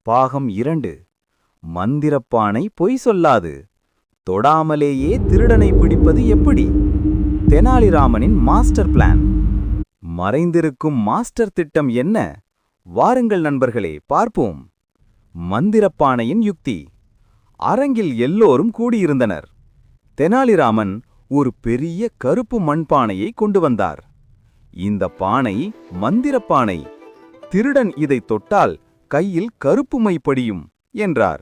பாகம் 2. மந்திரப்பானை பொய் சொல்லாது. தொடாமலேயே திருடனை பிடிப்பது எப்படி? தெனாலிராமனின் மாஸ்டர் பிளான். மறைந்திருக்கும் மாஸ்டர் திட்டம் என்ன? வாருங்கள் நண்பர்களே, பார்ப்போம். மந்திரப்பானையின் யுக்தி. அரங்கில் எல்லோரும் கூடியிருந்தனர். தெனாலிராமன் ஒரு பெரிய கருப்பு மண்பானையை கொண்டு வந்தார். இந்த பானை மந்திரப்பானை. திருடன் இதை தொட்டால் கையில் கருப்பு மை படியும் என்றார்.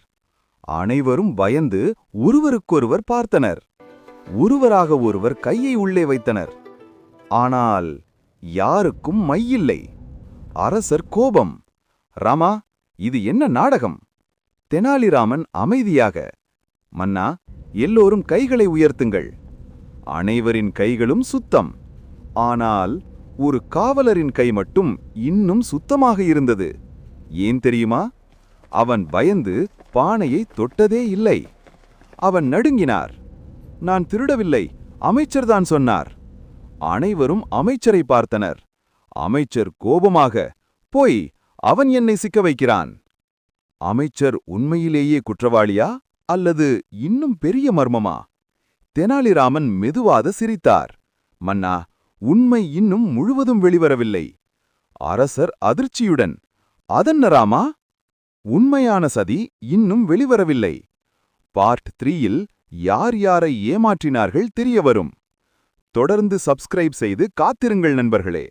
அனைவரும் பயந்து ஒருவருக்கொருவர் பார்த்தனர். ஒருவராக ஒருவர் கையை உள்ளே வைத்தனர். ஆனால் யாருக்கும் மையில்லை. அரசர் கோபம். ராமா, இது என்ன நாடகம்? தெனாலிராமன் அமைதியாக, மன்னா, எல்லோரும் கைகளை உயர்த்துங்கள். அனைவரின் கைகளும் சுத்தம். ஆனால் ஒரு காவலரின் கை மட்டும் இன்னும் சுத்தமாக இருந்தது. ஏன் தெரியுமா? அவன் பயந்து பானையை தொட்டதே இல்லை. அவன் நடுங்கினார். நான் திருடவில்லை, அமைச்சர்தான் சொன்னார். அனைவரும் அமைச்சரை பார்த்தனர். அமைச்சர் கோபமாக, போய், அவன் என்னை சிக்க வைக்கிறான். அமைச்சர் உண்மையிலேயே குற்றவாளியா அல்லது இன்னும் பெரிய மர்மமா? தெனாலிராமன் மெதுவாக சிரித்தார். மன்னா, உண்மை இன்னும் முழுவதும் வெளிவரவில்லை. அரசர் அதிர்ச்சியுடன், அதென்ன ராமா? உண்மையான சதி இன்னும் வெளிவரவில்லை. பார்ட் 3ல் யார் யாரை ஏமாற்றினார்கள் தெரியவரும். தொடர்ந்து சப்ஸ்கிரைப் செய்து காத்திருங்கள் நண்பர்களே.